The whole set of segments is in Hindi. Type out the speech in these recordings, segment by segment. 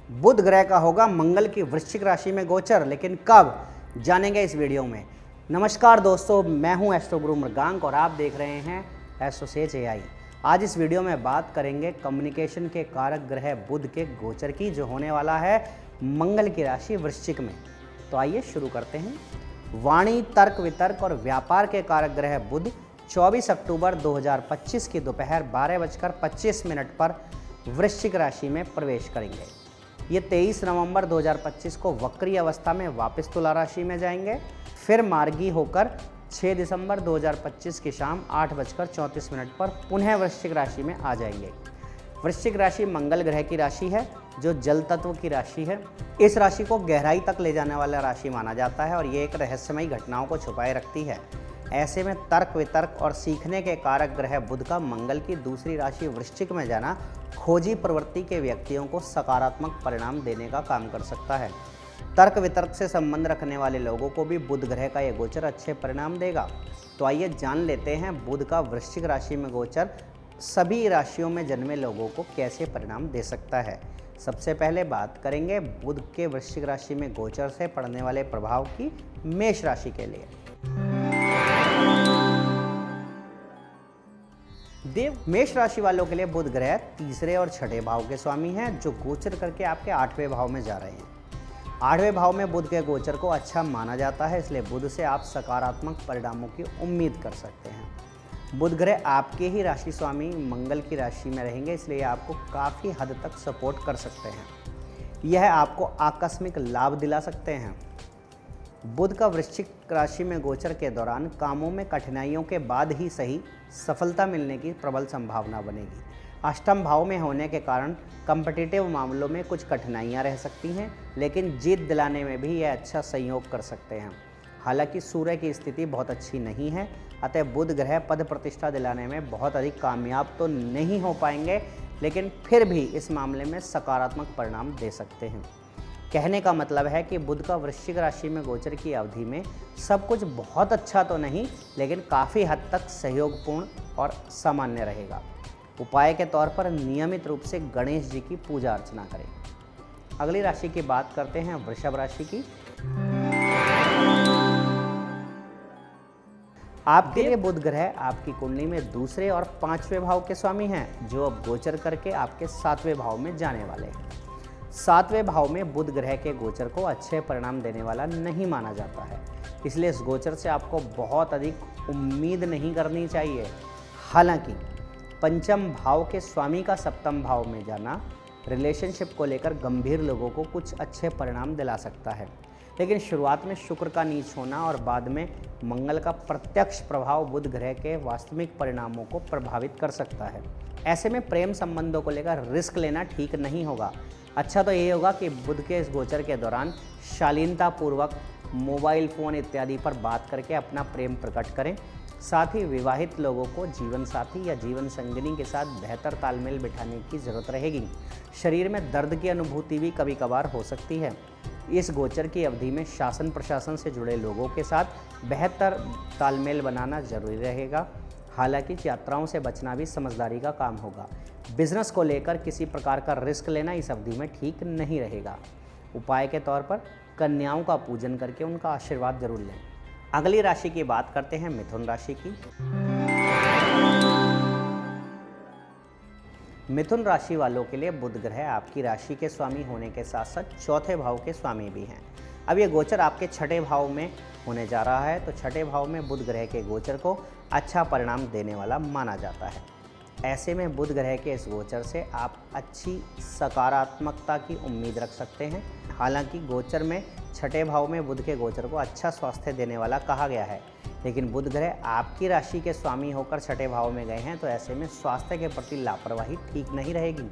बुध ग्रह का होगा मंगल की वृश्चिक राशि में गोचर, लेकिन कब, जानेंगे इस वीडियो में। नमस्कार दोस्तों, मैं हूं एस्ट्रो गुरु मृगांक और आप देख रहे हैं एस्ट्रोसेज एआई। आज इस वीडियो में बात करेंगे कम्युनिकेशन के कारक ग्रह बुध के गोचर की, जो होने वाला है मंगल की राशि वृश्चिक में। तो आइए शुरू करते हैं। वाणी, तर्क वितर्क और व्यापार के कारक ग्रह बुध 24 अक्टूबर 2025 की दोपहर 12:25 पर वृश्चिक राशि में प्रवेश करेंगे। ये 23 नवंबर 2025 को वक्री अवस्था में वापस तुला राशि में जाएंगे, फिर मार्गी होकर 6 दिसंबर 2025 की शाम 8:34 पर पुनः वृश्चिक राशि में आ जाएंगे। वृश्चिक राशि मंगल ग्रह की राशि है, जो जल तत्व की राशि है। इस राशि को गहराई तक ले जाने वाला राशि माना जाता है और ये एक रहस्यमयी घटनाओं को छुपाए रखती है। ऐसे में तर्क वितर्क और सीखने के कारक ग्रह बुध का मंगल की दूसरी राशि वृश्चिक में जाना खोजी प्रवृत्ति के व्यक्तियों को सकारात्मक परिणाम देने का काम कर सकता है। तर्क वितर्क से संबंध रखने वाले लोगों को भी बुध ग्रह का यह गोचर अच्छे परिणाम देगा। तो आइए जान लेते हैं बुध का वृश्चिक राशि में गोचर सभी राशियों में जन्मे लोगों को कैसे परिणाम दे सकता है। सबसे पहले बात करेंगे बुध के वृश्चिक राशि में गोचर से पड़ने वाले प्रभाव की मेष राशि के लिए। देव मेष राशि वालों के लिए बुध ग्रह तीसरे और छठे भाव के स्वामी हैं, जो गोचर करके आपके 8वें भाव में जा रहे हैं। 8वें भाव में बुध के गोचर को अच्छा माना जाता है, इसलिए बुध से आप सकारात्मक परिणामों की उम्मीद कर सकते हैं। बुध ग्रह आपके ही राशि स्वामी मंगल की राशि में रहेंगे, इसलिए आपको काफ़ी हद तक सपोर्ट कर सकते हैं। यह आपको आकस्मिक लाभ दिला सकते हैं। बुध का वृश्चिक राशि में गोचर के दौरान कामों में कठिनाइयों के बाद ही सही सफलता मिलने की प्रबल संभावना बनेगी। अष्टम भाव में होने के कारण कॉम्पिटिटिव मामलों में कुछ कठिनाइयां रह सकती हैं, लेकिन जीत दिलाने में भी यह अच्छा संयोग कर सकते हैं। हालांकि सूर्य की स्थिति बहुत अच्छी नहीं है, अतः बुध ग्रह पद प्रतिष्ठा दिलाने में बहुत अधिक कामयाब तो नहीं हो पाएंगे, लेकिन फिर भी इस मामले में सकारात्मक परिणाम दे सकते हैं। कहने का मतलब है कि बुध का वृश्चिक राशि में गोचर की अवधि में सब कुछ बहुत अच्छा तो नहीं, लेकिन काफ़ी हद तक सहयोगपूर्ण और सामान्य रहेगा। उपाय के तौर पर नियमित रूप से गणेश जी की पूजा अर्चना करें। अगली राशि की बात करते हैं वृषभ राशि की। आपके लिए बुध ग्रह आपकी कुंडली में दूसरे और 5वें भाव के स्वामी हैं, जो अब गोचर करके आपके 7वें भाव में जाने वाले हैं। 7वें भाव में बुध ग्रह के गोचर को अच्छे परिणाम देने वाला नहीं माना जाता है, इसलिए इस गोचर से आपको बहुत अधिक उम्मीद नहीं करनी चाहिए। हालांकि पंचम भाव के स्वामी का सप्तम भाव में जाना रिलेशनशिप को लेकर गंभीर लोगों को कुछ अच्छे परिणाम दिला सकता है, लेकिन शुरुआत में शुक्र का नीच होना और बाद में मंगल का प्रत्यक्ष प्रभाव बुध ग्रह के वास्तविक परिणामों को प्रभावित कर सकता है। ऐसे में प्रेम संबंधों को लेकर रिस्क लेना ठीक नहीं होगा। अच्छा तो ये होगा कि बुध के इस गोचर के दौरान शालीनतापूर्वक मोबाइल फ़ोन इत्यादि पर बात करके अपना प्रेम प्रकट करें। साथ ही विवाहित लोगों को जीवन साथी या जीवन संगिनी के साथ बेहतर तालमेल बिठाने की ज़रूरत रहेगी। शरीर में दर्द की अनुभूति भी कभी कभार हो सकती है। इस गोचर की अवधि में शासन प्रशासन से जुड़े लोगों के साथ बेहतर तालमेल बनाना जरूरी रहेगा। हालांकि यात्राओं से बचना भी समझदारी का काम होगा। बिजनेस को लेकर किसी प्रकार का रिस्क लेना इस अवधि में ठीक नहीं रहेगा। उपाय के तौर पर कन्याओं का पूजन करके उनका आशीर्वाद जरूर लें। अगली राशि की बात करते हैं मिथुन राशि की। मिथुन राशि वालों के लिए बुध ग्रह आपकी राशि के स्वामी होने के साथ साथ चौथे भाव के स्वामी भी हैं। अब ये गोचर आपके छठे भाव में होने जा रहा है, तो छठे भाव में बुध ग्रह के गोचर को अच्छा परिणाम देने वाला माना जाता है। ऐसे में बुध ग्रह के इस गोचर से आप अच्छी सकारात्मकता की उम्मीद रख सकते हैं। हालांकि गोचर में छठे भाव में बुध के गोचर को अच्छा स्वास्थ्य देने वाला कहा गया है, लेकिन बुध ग्रह आपकी राशि के स्वामी होकर छठे भाव में गए हैं, तो ऐसे में स्वास्थ्य के प्रति लापरवाही ठीक नहीं रहेगी।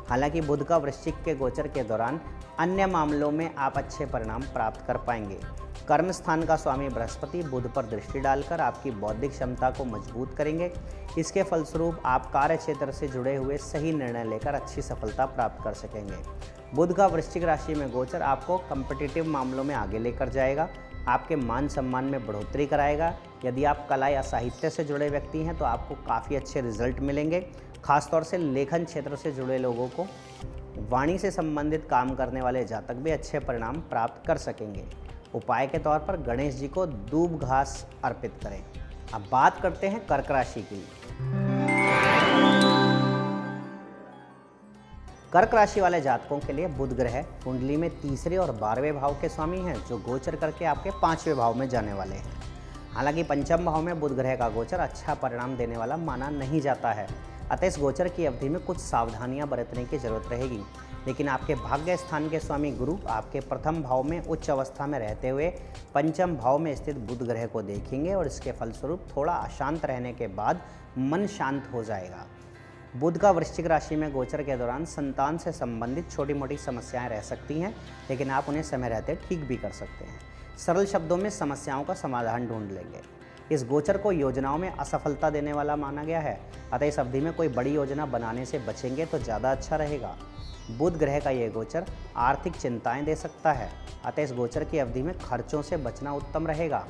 हालांकि बुध का वृश्चिक के गोचर के दौरान अन्य मामलों में आप अच्छे परिणाम प्राप्त कर पाएंगे। कर्म स्थान का स्वामी बृहस्पति बुध पर दृष्टि डालकर आपकी बौद्धिक क्षमता को मजबूत करेंगे। इसके फलस्वरूप आप कार्य क्षेत्र से जुड़े हुए सही निर्णय लेकर अच्छी सफलता प्राप्त कर सकेंगे। बुध का वृश्चिक राशि में गोचर आपको कॉम्पिटिटिव मामलों में आगे लेकर जाएगा, आपके मान सम्मान में बढ़ोतरी कराएगा। यदि आप कला या साहित्य से जुड़े व्यक्ति हैं तो आपको काफ़ी अच्छे रिजल्ट मिलेंगे। खासतौर से लेखन क्षेत्र से जुड़े लोगों को वाणी से संबंधित काम करने वाले जातक भी अच्छे परिणाम प्राप्त कर सकेंगे। उपाय के तौर पर गणेश जी को दूब घास अर्पित करें। अब बात करते हैं कर्क राशि की। कर्क राशि वाले जातकों के लिए बुध ग्रह कुंडली में तीसरे और 12वें भाव के स्वामी हैं, जो गोचर करके आपके 5वें भाव में जाने वाले हैं। हालांकि पंचम भाव में बुध ग्रह का गोचर अच्छा परिणाम देने वाला माना नहीं जाता है, अतः इस गोचर की अवधि में कुछ सावधानियां बरतने की जरूरत रहेगी। लेकिन आपके भाग्य स्थान के स्वामी गुरु आपके प्रथम भाव में उच्च अवस्था में रहते हुए पंचम भाव में स्थित बुध ग्रह को देखेंगे और इसके फलस्वरूप थोड़ा अशांत रहने के बाद मन शांत हो जाएगा। बुध का वृश्चिक राशि में गोचर के दौरान संतान से संबंधित छोटी मोटी समस्याएं रह सकती हैं, लेकिन आप उन्हें समय रहते ठीक भी कर सकते हैं। सरल शब्दों में समस्याओं का समाधान ढूंढ लेंगे। इस गोचर को योजनाओं में असफलता देने वाला माना गया है, अतः इस अवधि में कोई बड़ी योजना बनाने से बचेंगे तो ज़्यादा अच्छा रहेगा। बुध ग्रह का ये गोचर आर्थिक चिंताएं दे सकता है, अतः इस गोचर की अवधि में खर्चों से बचना उत्तम रहेगा।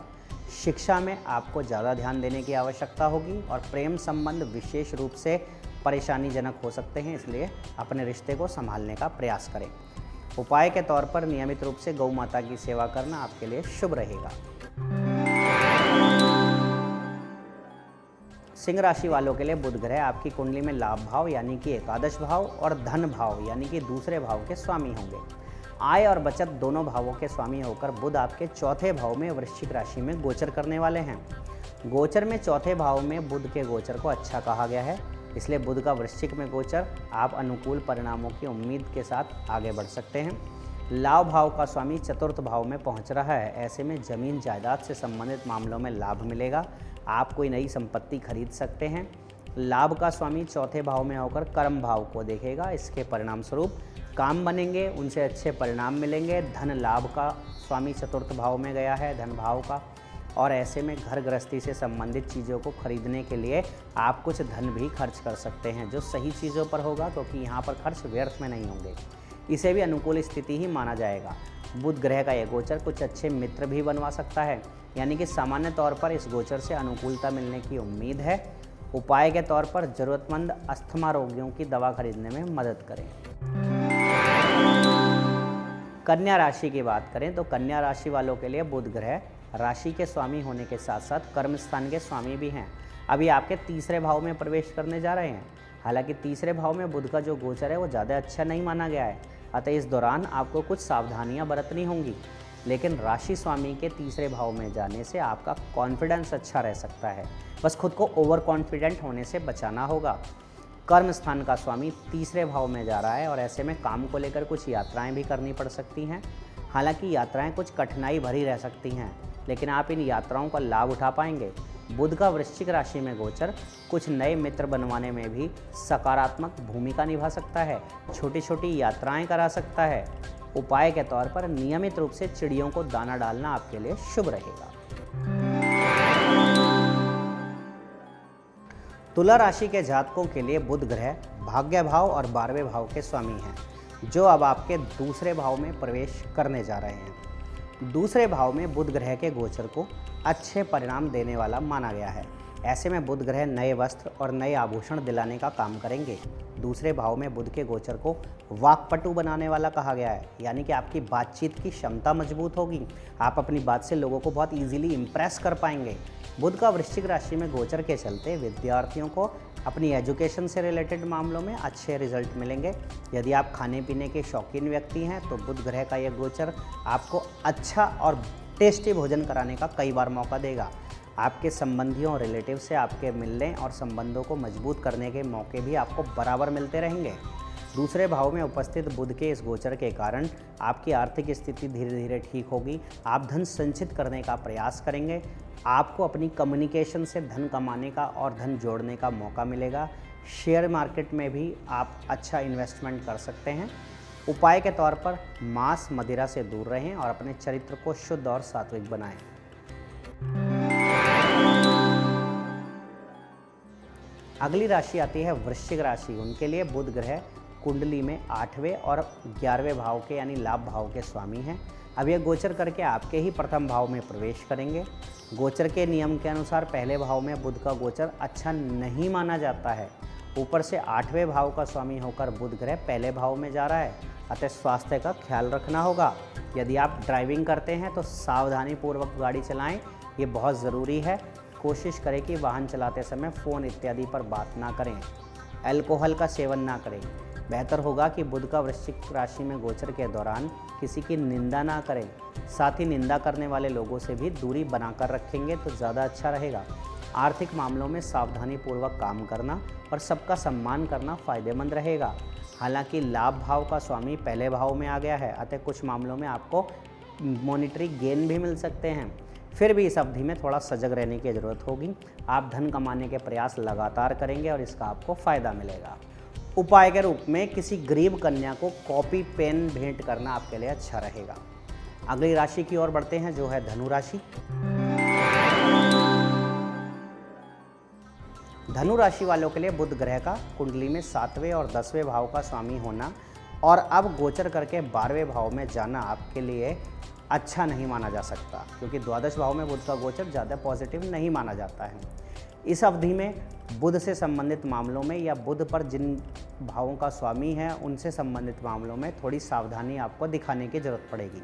शिक्षा में आपको ज़्यादा ध्यान देने की आवश्यकता होगी और प्रेम संबंध विशेष रूप से परेशानीजनक हो सकते हैं, इसलिए अपने रिश्ते को संभालने का प्रयास करें। उपाय के तौर पर नियमित रूप से गौ माता की सेवा करना आपके लिए शुभ रहेगा। सिंह राशि वालों के लिए बुध ग्रह आपकी कुंडली में लाभ भाव यानी कि एकादश भाव और धन भाव यानी कि दूसरे भाव के स्वामी होंगे। आय और बचत दोनों भावों के स्वामी होकर बुध आपके चौथे भाव में वृश्चिक राशि में गोचर करने वाले हैं। गोचर में चौथे भाव में बुध के गोचर को अच्छा कहा गया है, इसलिए बुध का वृश्चिक में गोचर आप अनुकूल परिणामों की उम्मीद के साथ आगे बढ़ सकते हैं। लाभ भाव का स्वामी चतुर्थ भाव में पहुंच रहा है, ऐसे में जमीन जायदाद से संबंधित मामलों में लाभ मिलेगा। आप कोई नई संपत्ति खरीद सकते हैं। लाभ का स्वामी चौथे भाव में होकर कर्म भाव को देखेगा, इसके परिणाम स्वरूप काम बनेंगे, उनसे अच्छे परिणाम मिलेंगे। धन लाभ का स्वामी चतुर्थ भाव में गया है, धन भाव का, और ऐसे में घर गृहस्थी से संबंधित चीज़ों को खरीदने के लिए आप कुछ धन भी खर्च कर सकते हैं, जो सही चीज़ों पर होगा, क्योंकि यहाँ पर खर्च व्यर्थ में नहीं होंगे। इसे भी अनुकूल स्थिति ही माना जाएगा। बुध ग्रह का यह गोचर कुछ अच्छे मित्र भी बनवा सकता है, यानी कि सामान्य तौर पर इस गोचर से अनुकूलता मिलने की उम्मीद है। उपाय के तौर पर ज़रूरतमंद अस्थमा रोगियों की दवा खरीदने में मदद करें। कन्या राशि की बात करें तो कन्या राशि वालों के लिए बुध ग्रह राशि के स्वामी होने के साथ साथ कर्म स्थान के स्वामी भी हैं। अभी आपके तीसरे भाव में प्रवेश करने जा रहे हैं। हालांकि तीसरे भाव में बुध का जो गोचर है वो ज़्यादा अच्छा नहीं माना गया है, अतः इस दौरान आपको कुछ सावधानियां बरतनी होंगी। लेकिन राशि स्वामी के तीसरे भाव में जाने से आपका कॉन्फिडेंस अच्छा रह सकता है, बस खुद को ओवर कॉन्फिडेंट होने से बचाना होगा। कर्म स्थान का स्वामी तीसरे भाव में जा रहा है और ऐसे में काम को लेकर कुछ यात्राएं भी करनी पड़ सकती हैं। हालांकि यात्राएं कुछ कठिनाई भरी रह सकती हैं, लेकिन आप इन यात्राओं का लाभ उठा पाएंगे। बुध का वृश्चिक राशि में गोचर कुछ नए मित्र बनवाने में भी सकारात्मक भूमिका निभा सकता है, छोटी छोटी यात्राएं करा सकता है। उपाय के तौर पर नियमित रूप से चिड़ियों को दाना डालना आपके लिए शुभ रहेगा। तुला राशि के जातकों के लिए बुध ग्रह भाग्य भाव और 12वें भाव के स्वामी हैं, जो अब आपके दूसरे भाव में प्रवेश करने जा रहे हैं। दूसरे भाव में बुध ग्रह के गोचर को अच्छे परिणाम देने वाला माना गया है। ऐसे में बुध ग्रह नए वस्त्र और नए आभूषण दिलाने का काम करेंगे। दूसरे भाव में बुध के गोचर को वाक्पटु बनाने वाला कहा गया है, यानी कि आपकी बातचीत की क्षमता मजबूत होगी। आप अपनी बात से लोगों को बहुत इजीली इम्प्रेस कर पाएंगे। बुध का वृश्चिक राशि में गोचर के चलते विद्यार्थियों को अपनी एजुकेशन से रिलेटेड मामलों में अच्छे रिजल्ट मिलेंगे। यदि आप खाने पीने के शौकीन व्यक्ति हैं तो बुध ग्रह का यह गोचर आपको अच्छा और टेस्टी भोजन कराने का कई बार मौका देगा। आपके संबंधियों और रिलेटिव से आपके मिलने और संबंधों को मजबूत करने के मौके भी आपको बराबर मिलते रहेंगे। दूसरे भाव में उपस्थित बुध के इस गोचर के कारण आपकी आर्थिक स्थिति धीरे धीरे ठीक होगी। आप धन संचित करने का प्रयास करेंगे। आपको अपनी कम्युनिकेशन से धन कमाने का और धन जोड़ने का मौका मिलेगा। शेयर मार्केट में भी आप अच्छा इन्वेस्टमेंट कर सकते हैं। उपाय के तौर पर मांस मदिरा से दूर रहें और अपने चरित्र को शुद्ध और सात्विक बनाएं। अगली राशि आती है वृश्चिक राशि। उनके लिए बुध ग्रह कुंडली में 8वें और 11वें भाव के यानी लाभ भाव के स्वामी हैं। अब यह गोचर करके आपके ही प्रथम भाव में प्रवेश करेंगे। गोचर के नियम के अनुसार पहले भाव में बुध का गोचर अच्छा नहीं माना जाता है ऊपर से 8वें भाव का स्वामी होकर बुध ग्रह पहले भाव में जा रहा है, अतः स्वास्थ्य का ख्याल रखना होगा। यदि आप ड्राइविंग करते हैं तो सावधानी पूर्वक गाड़ी चलाएं, ये बहुत ज़रूरी है। कोशिश करें कि वाहन चलाते समय फ़ोन इत्यादि पर बात ना करें। अल्कोहल का सेवन ना करें। बेहतर होगा कि बुध का वृश्चिक राशि में गोचर के दौरान किसी की निंदा ना करें। साथ ही निंदा करने वाले लोगों से भी दूरी बनाकर रखेंगे तो ज़्यादा अच्छा रहेगा। आर्थिक मामलों में सावधानी पूर्वक काम करना और सबका सम्मान करना फ़ायदेमंद रहेगा। हालांकि लाभ भाव का स्वामी पहले भाव में आ गया है, अतः कुछ मामलों में आपको मॉनिटरी गेन भी मिल सकते हैं। फिर भी इस अवधि में थोड़ा सजग रहने की ज़रूरत होगी। आप धन कमाने के प्रयास लगातार करेंगे और इसका आपको फ़ायदा मिलेगा। उपाय के रूप में किसी गरीब कन्या को कॉपी पेन भेंट करना आपके लिए अच्छा रहेगा। अगली राशि की ओर बढ़ते हैं, जो है धनु राशि। धनु राशि वालों के लिए बुध ग्रह का कुंडली में 7वें और 10वें भाव का स्वामी होना और अब गोचर करके 12वें भाव में जाना आपके लिए अच्छा नहीं माना जा सकता, क्योंकि द्वादश भाव में बुध का गोचर ज़्यादा पॉजिटिव नहीं माना जाता है। इस अवधि में बुध से संबंधित मामलों में या बुध पर जिन भावों का स्वामी है उनसे संबंधित मामलों में थोड़ी सावधानी आपको दिखाने की जरूरत पड़ेगी।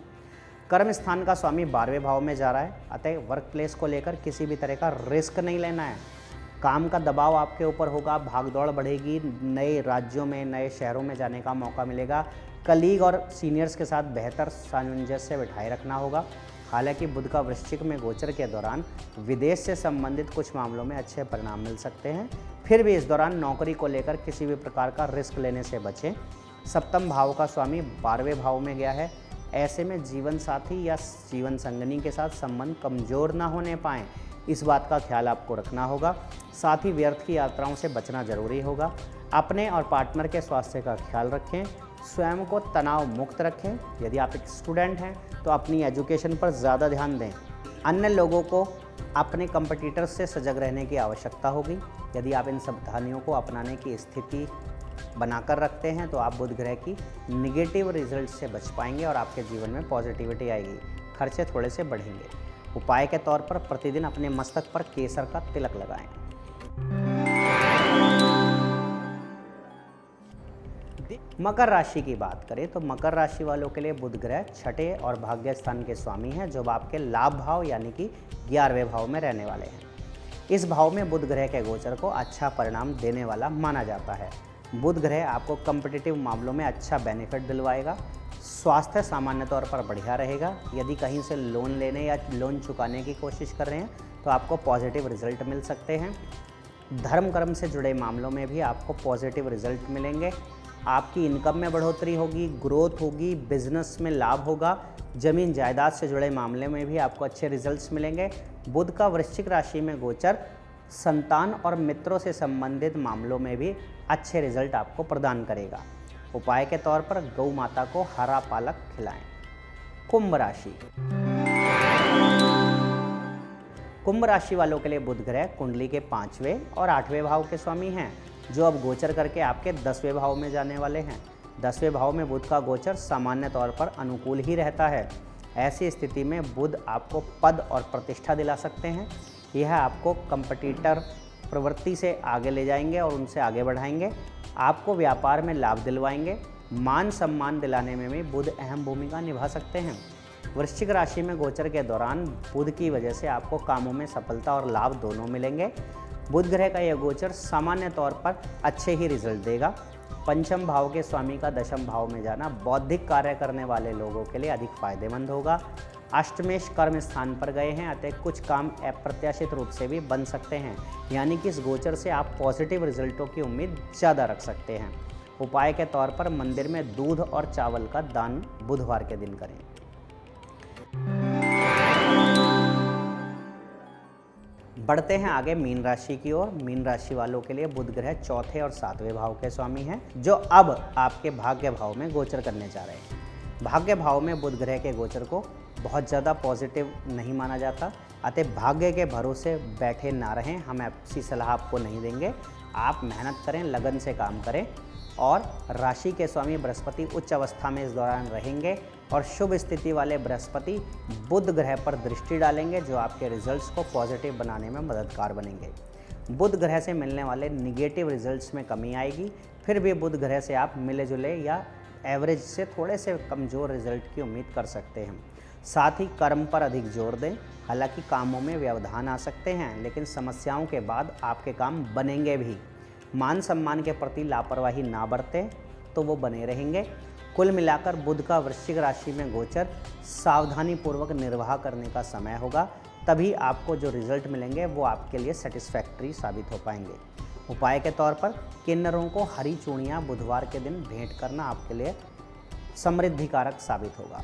कर्म स्थान का स्वामी 12वें भाव में जा रहा है, अतः वर्क प्लेस को लेकर किसी भी तरह का रिस्क नहीं लेना है। काम का दबाव आपके ऊपर होगा, भागदौड़ बढ़ेगी, नए राज्यों में नए शहरों में जाने का मौका मिलेगा। कलीग और सीनियर्स के साथ बेहतर सामंजस्य बिठाए रखना होगा। हालांकि बुध का वृश्चिक में गोचर के दौरान विदेश से संबंधित कुछ मामलों में अच्छे परिणाम मिल सकते हैं। फिर भी इस दौरान नौकरी को लेकर किसी भी प्रकार का रिस्क लेने से बचें। सप्तम भाव का स्वामी 12वें भाव में गया है, ऐसे में जीवन साथी या जीवन संगनी के साथ संबंध कमज़ोर ना होने पाएँ, इस बात का ख्याल आपको रखना होगा। साथ ही व्यर्थ की यात्राओं से बचना जरूरी होगा। अपने और पार्टनर के स्वास्थ्य का ख्याल रखें। स्वयं को तनाव मुक्त रखें। यदि आप एक स्टूडेंट हैं तो अपनी एजुकेशन पर ज़्यादा ध्यान दें। अन्य लोगों को अपने कंपटीटर्स से सजग रहने की आवश्यकता होगी। यदि आप इन सावधानियों को अपनाने की स्थिति बनाकर रखते हैं तो आप बुध ग्रह की निगेटिव रिजल्ट से बच पाएंगे और आपके जीवन में पॉजिटिविटी आएगी। खर्चे थोड़े से बढ़ेंगे। उपाय के तौर पर प्रतिदिन अपने मस्तक पर केसर का तिलक लगाएं। मकर राशि की बात करें तो मकर राशि वालों के लिए बुध ग्रह छठे और भाग्य स्थान के स्वामी हैं, जो आपके लाभ भाव यानी कि 11वें भाव में रहने वाले हैं। इस भाव में बुध ग्रह के गोचर को अच्छा परिणाम देने वाला माना जाता है। बुध ग्रह आपको कॉम्पिटिटिव मामलों में अच्छा बेनिफिट दिलवाएगा। स्वास्थ्य सामान्य तौर पर बढ़िया रहेगा। यदि कहीं से लोन लेने या लोन चुकाने की कोशिश कर रहे हैं तो आपको पॉजिटिव रिजल्ट मिल सकते हैं। धर्म कर्म से जुड़े मामलों में भी आपको पॉजिटिव रिजल्ट मिलेंगे। आपकी इनकम में बढ़ोतरी होगी, ग्रोथ होगी, बिजनेस में लाभ होगा। जमीन जायदाद से जुड़े मामले में भी आपको अच्छे रिजल्ट्स मिलेंगे। बुध का वृश्चिक राशि में गोचर संतान और मित्रों से संबंधित मामलों में भी अच्छे रिजल्ट आपको प्रदान करेगा। उपाय के तौर पर गौ माता को हरा पालक खिलाएं। कुंभ राशि। कुंभ राशि वालों के लिए बुध ग्रह कुंडली के 5वें और 8वें भाव के स्वामी हैं, जो अब गोचर करके आपके 10वें भाव में जाने वाले हैं। 10वें भाव में बुध का गोचर सामान्य तौर पर अनुकूल ही रहता है। ऐसी स्थिति में बुध आपको पद और प्रतिष्ठा दिला सकते हैं। यह आपको कंपटीटर प्रवृत्ति से आगे ले जाएंगे और उनसे आगे बढ़ाएंगे। आपको व्यापार में लाभ दिलवाएंगे। मान सम्मान दिलाने में भी बुध अहम भूमिका निभा सकते हैं। वृश्चिक राशि में गोचर के दौरान बुध की वजह से आपको कामों में सफलता और लाभ दोनों मिलेंगे। बुध ग्रह का यह गोचर सामान्य तौर पर अच्छे ही रिजल्ट देगा। पंचम भाव के स्वामी का दशम भाव में जाना बौद्धिक कार्य करने वाले लोगों के लिए अधिक फायदेमंद होगा। अष्टमेश कर्म स्थान पर गए हैं, अतः कुछ काम अप्रत्याशित रूप से भी बन सकते हैं। यानी कि इस गोचर से आप पॉजिटिव रिजल्टों की उम्मीद ज़्यादा रख सकते हैं। उपाय के तौर पर मंदिर में दूध और चावल का दान बुधवार के दिन करें। बढ़ते हैं आगे मीन राशि की ओर। मीन राशि वालों के लिए बुध ग्रह चौथे और 7वें भाव के स्वामी हैं, जो अब आपके भाग्य भाव में गोचर करने जा रहे हैं। भाग्य भाव में बुध ग्रह के गोचर को बहुत ज़्यादा पॉजिटिव नहीं माना जाता, अतः भाग्य के भरोसे बैठे ना रहें। हम ऐसी सलाह आपको नहीं देंगे। आप मेहनत करें, लगन से काम करें। और राशि के स्वामी बृहस्पति उच्च अवस्था में इस दौरान रहेंगे और शुभ स्थिति वाले बृहस्पति बुध ग्रह पर दृष्टि डालेंगे, जो आपके रिजल्ट्स को पॉजिटिव बनाने में मददगार बनेंगे। बुध ग्रह से मिलने वाले निगेटिव रिजल्ट्स में कमी आएगी। फिर भी बुध ग्रह से आप मिले जुले या एवरेज से थोड़े से कमज़ोर रिजल्ट की उम्मीद कर सकते हैं। साथ ही कर्म पर अधिक जोर दें। हालांकि कामों में व्यवधान आ सकते हैं, लेकिन समस्याओं के बाद आपके काम बनेंगे भी। मान सम्मान के प्रति लापरवाही ना बरतें तो वो बने रहेंगे। कुल मिलाकर बुध का वृश्चिक राशि में गोचर सावधानीपूर्वक निर्वाह करने का समय होगा, तभी आपको जो रिजल्ट मिलेंगे वो आपके लिए सेटिस्फैक्ट्री साबित हो पाएंगे। उपाय के तौर पर किन्नरों को हरी चूड़ियाँ बुधवार के दिन भेंट करना आपके लिए समृद्धिकारक साबित होगा।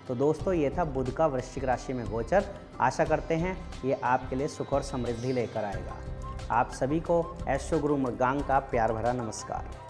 तो दोस्तों, ये था बुध का वृश्चिक राशि में गोचर। आशा करते हैं ये आपके लिए सुख और समृद्धि लेकर आएगा। आप सभी को एस्ट्रो गुरु मृगांक का प्यार भरा नमस्कार।